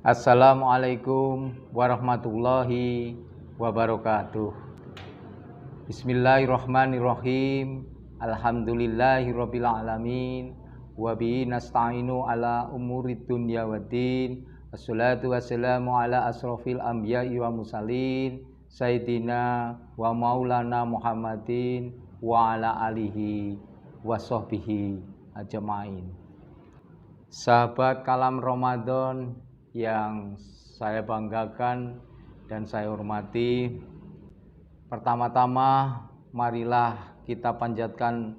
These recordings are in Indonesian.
Assalamualaikum warahmatullahi wabarakatuh. Bismillahirrahmanirrahim. Alhamdulillahirabbil alamin. Wa bihi nasta'inu ala umurid dunya waddin. Wassalatu wassalamu ala asrofil anbiya'i wa mursalin Sayyidina wa maulana Muhammadin wa ala alihi wa sahbihi ajma'in. Sahabat Kalam Ramadan yang saya banggakan dan saya hormati, pertama-tama marilah kita panjatkan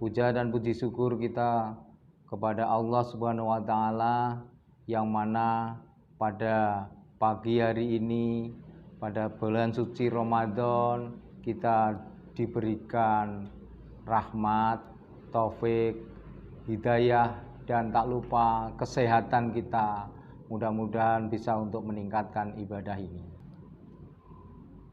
puja dan puji syukur kita kepada Allah Subhanahu wa taala yang mana pada pagi hari ini pada bulan suci Ramadan kita diberikan rahmat, taufik, hidayah, dan tak lupa kesehatan kita. Mudah-mudahan bisa untuk meningkatkan ibadah ini.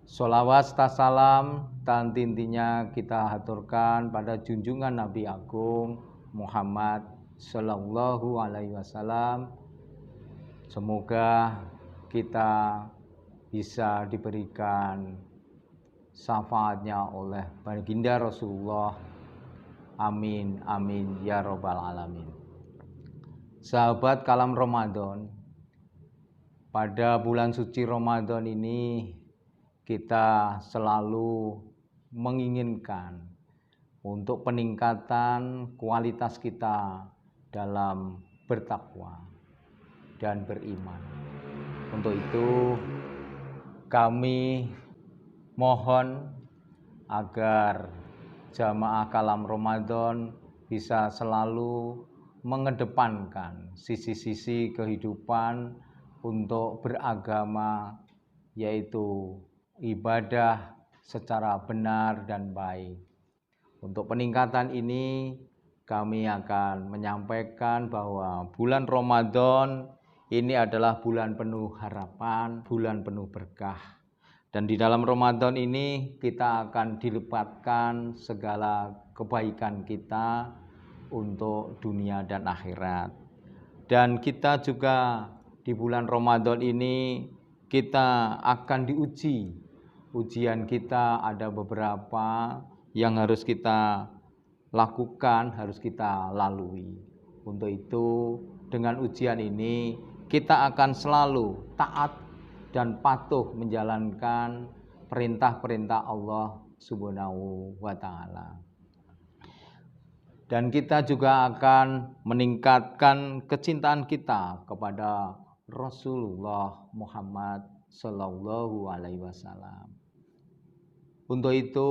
Sholawat serta salam dan intinya kita haturkan pada junjungan Nabi Agung Muhammad Sallallahu Alaihi Wasallam. Semoga kita bisa diberikan syafaatnya oleh baginda Rasulullah. Amin, amin, ya robbal alamin. Sahabat Kalam Ramadan, pada bulan suci Ramadan ini kita selalu menginginkan untuk peningkatan kualitas kita dalam bertakwa dan beriman. Untuk itu kami mohon agar jamaah Kalam Ramadan bisa selalu mengedepankan sisi-sisi kehidupan untuk beragama, yaitu ibadah secara benar dan baik. Untuk peningkatan ini kami akan menyampaikan bahwa bulan Ramadan ini adalah bulan penuh harapan, bulan penuh berkah. Dan di dalam Ramadan ini kita akan dilipatkan segala kebaikan kita untuk dunia dan akhirat. Dan kita juga di bulan Ramadan ini kita akan diuji. Ujian kita ada beberapa yang harus kita lakukan, harus kita lalui. Untuk itu dengan ujian ini kita akan selalu taat dan patuh menjalankan perintah-perintah Allah Subhanahu wa taala. Dan kita juga akan meningkatkan kecintaan kita kepada Rasulullah Muhammad Sallallahu Alaihi Wasallam. Untuk itu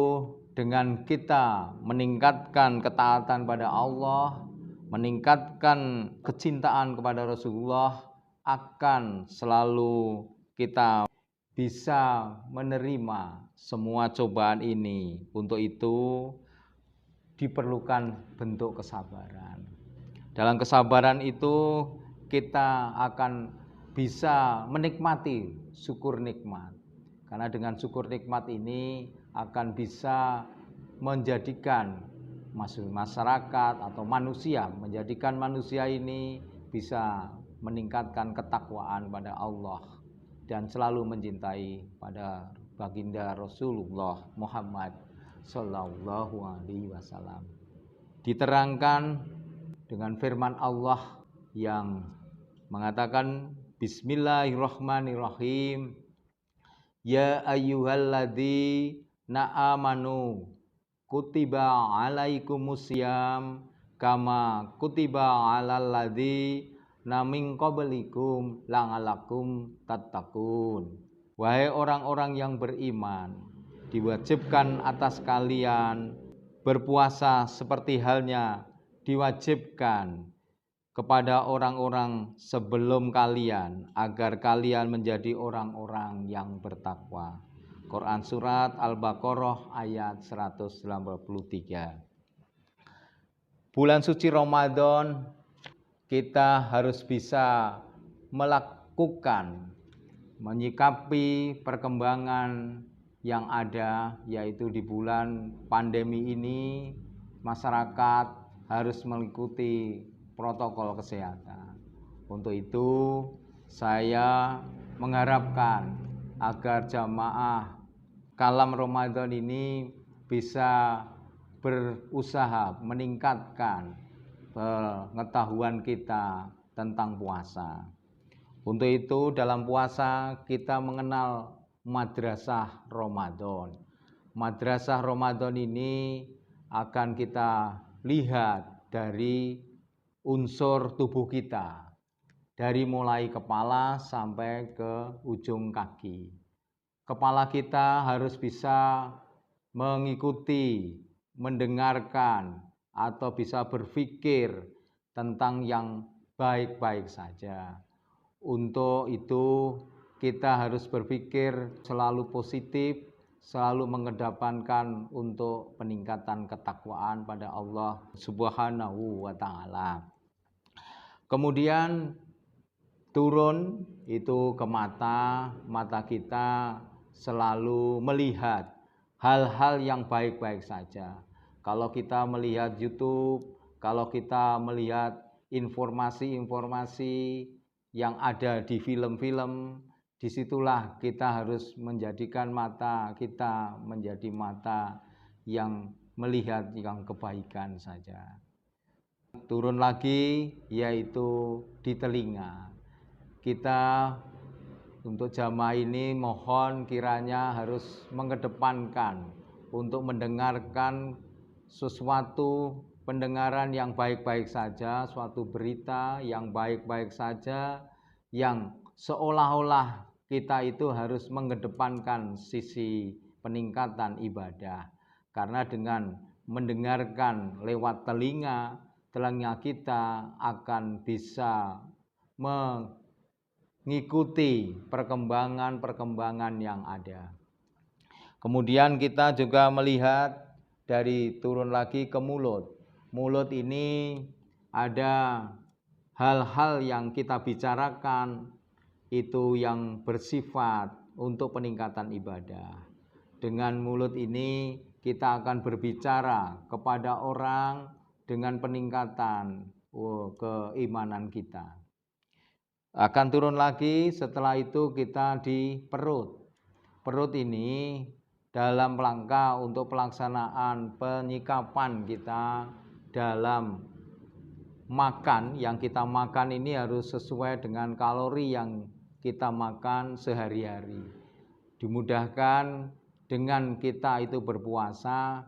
dengan kita meningkatkan ketaatan pada Allah, meningkatkan kecintaan kepada Rasulullah, akan selalu kita bisa menerima semua cobaan ini. Untuk itu diperlukan bentuk kesabaran. Dalam kesabaran itu kita akan bisa menikmati syukur nikmat. Karena dengan syukur nikmat ini akan bisa menjadikan masyarakat atau manusia, menjadikan manusia ini bisa meningkatkan ketakwaan pada Allah dan selalu mencintai pada baginda Rasulullah Muhammad Sallallahu Alaihi Wasallam. Diterangkan dengan firman Allah yang mengatakan Bismillahirrahmanirrahim. Ya ayyuhalladzina amanu kutiba alaikumusiyam kama kutiba alal ladzina min qablikum la'allakum tattaqun. Wahai orang-orang yang beriman, diwajibkan atas kalian berpuasa seperti halnya diwajibkan kepada orang-orang sebelum kalian, agar kalian menjadi orang-orang yang bertakwa. Quran Surat Al-Baqarah ayat 183. Bulan suci Ramadan kita harus bisa melakukan, menyikapi perkembangan yang ada, yaitu di bulan pandemi ini masyarakat harus mengikuti protokol kesehatan. Untuk itu saya mengharapkan agar jamaah Kalam Ramadan ini bisa berusaha meningkatkan pengetahuan kita tentang puasa. Untuk itu dalam puasa kita mengenal Madrasah Ramadan. Madrasah Ramadan ini akan kita lihat dari unsur tubuh kita, dari mulai kepala sampai ke ujung kaki. Kepala kita harus bisa mengikuti, mendengarkan, atau bisa berpikir tentang yang baik-baik saja. Untuk itu kita harus berpikir selalu positif, selalu mengedepankan untuk peningkatan ketakwaan pada Allah Subhanahu wa Ta'ala. Kemudian turun itu ke mata kita selalu melihat hal-hal yang baik-baik saja. Kalau kita melihat YouTube, kalau kita melihat informasi-informasi yang ada di film-film, disitulah kita harus menjadikan mata kita menjadi mata yang melihat yang kebaikan saja. Turun lagi yaitu di telinga. Kita untuk jamaah ini mohon kiranya harus mengedepankan untuk mendengarkan sesuatu pendengaran yang baik-baik saja, suatu berita yang baik-baik saja, yang seolah-olah kita itu harus mengedepankan sisi peningkatan ibadah. Karena dengan mendengarkan lewat telinga kita akan bisa mengikuti perkembangan-perkembangan yang ada. Kemudian kita juga melihat dari turun lagi ke mulut. Mulut ini ada hal-hal yang kita bicarakan itu yang bersifat untuk peningkatan ibadah. Dengan mulut ini kita akan berbicara kepada orang dengan peningkatan keimanan kita. Akan turun lagi setelah itu kita di perut. Perut ini dalam rangka untuk pelaksanaan penyikapan kita dalam makan, yang kita makan ini harus sesuai dengan kalori yang kita makan sehari-hari. Dimudahkan dengan kita itu berpuasa,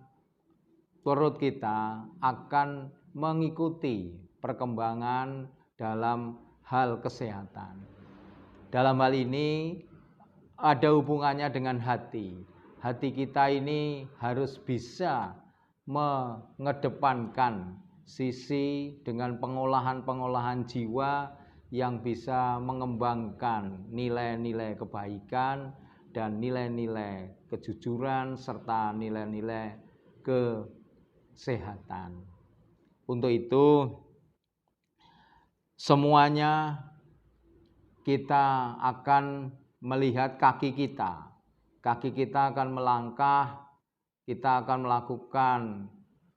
perut kita akan mengikuti perkembangan dalam hal kesehatan. Dalam hal ini ada hubungannya dengan hati. Hati kita ini harus bisa mengedepankan sisi dengan pengolahan-pengolahan jiwa yang bisa mengembangkan nilai-nilai kebaikan dan nilai-nilai kejujuran serta nilai-nilai kesehatan. Untuk itu semuanya kita akan melihat kaki kita. Kaki kita akan melangkah, kita akan melakukan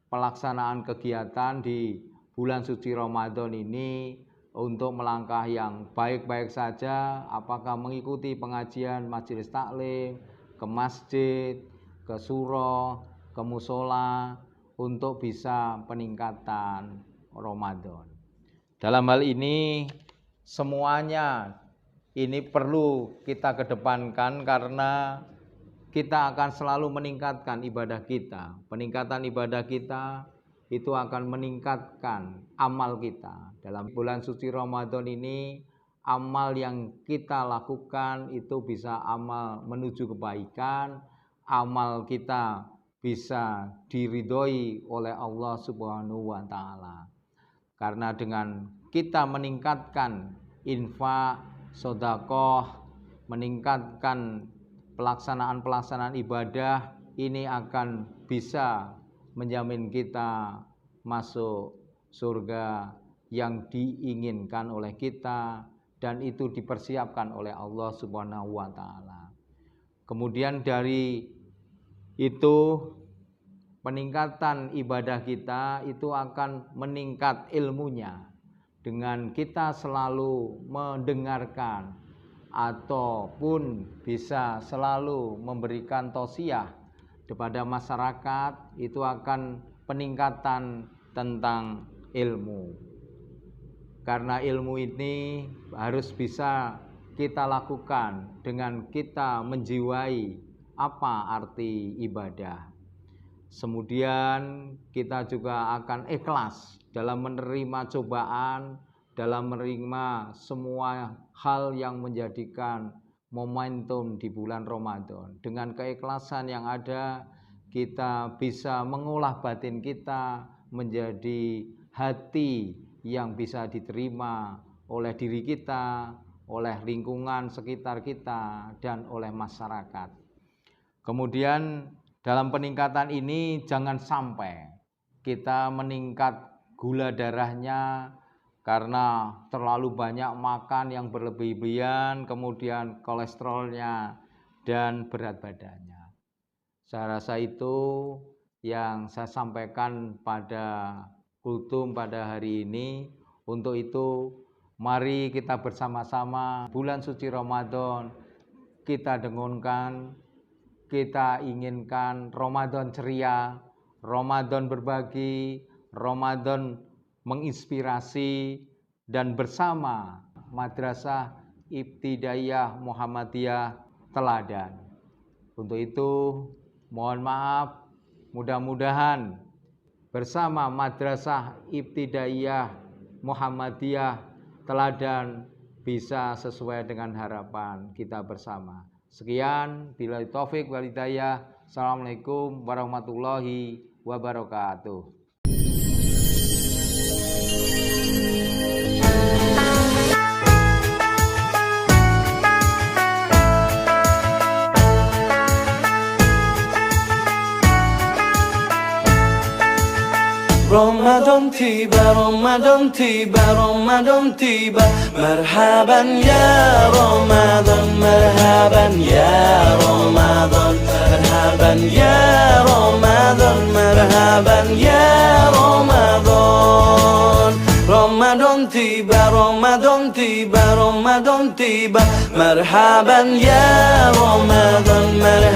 pelaksanaan kegiatan di bulan suci Ramadan ini untuk melangkah yang baik-baik saja, apakah mengikuti pengajian majelis taklim, ke masjid, ke surau, ke musola, untuk bisa peningkatan Ramadan. Dalam hal ini semuanya ini perlu kita kedepankan karena kita akan selalu meningkatkan ibadah kita. Peningkatan ibadah kita itu akan meningkatkan amal kita. Dalam bulan suci Ramadan ini, amal yang kita lakukan itu bisa amal menuju kebaikan, amal kita bisa diridhoi oleh Allah Subhanahu wa Ta'ala. Karena dengan kita meningkatkan infak, sedekah, meningkatkan pelaksanaan ibadah, ini akan bisa menjamin kita masuk surga yang diinginkan oleh kita, dan itu dipersiapkan oleh Allah Subhanahu wa Ta'ala. Kemudian dari itu peningkatan ibadah kita itu akan meningkat ilmunya. dengan kita selalu mendengarkan ataupun bisa selalu memberikan tausiah kepada masyarakat, itu akan peningkatan tentang ilmu. Karena ilmu ini harus bisa kita lakukan dengan kita menjiwai apa arti ibadah. Kemudian kita juga akan ikhlas dalam menerima cobaan, dalam menerima semua hal yang menjadikan momentum di bulan Ramadan. Dengan keikhlasan yang ada, kita bisa mengolah batin kita menjadi hati yang bisa diterima oleh diri kita, oleh lingkungan sekitar kita, dan oleh masyarakat. Kemudian dalam peningkatan ini jangan sampai kita meningkat gula darahnya karena terlalu banyak makan yang berlebihan, kemudian kolesterolnya dan berat badannya. Saya rasa itu yang saya sampaikan pada kultum pada hari ini. Untuk itu mari kita bersama-sama bulan suci Ramadan kita dengunkan, kita inginkan Ramadan ceria, Ramadan berbagi, Ramadan menginspirasi, dan bersama Madrasah Ibtidaiyah Muhammadiyah Teladan. Untuk itu mohon maaf, mudah-mudahan bersama Madrasah Ibtidaiyah Muhammadiyah Teladan bisa sesuai dengan harapan kita bersama. Sekian, billahi taufik wal hidayah. Assalamualaikum warahmatullahi wabarakatuh. Ramadan tiba, Ramadan tiba, Ramadan tiba. Marhaban ya Ramadan, marhaban ya Ramadan, marhaban ya Ramadan, marhaban ya Ramadan. Ramadan tiba, Ramadan tiba, Ramadan tiba. Marhaban ya Ramadan, marhaban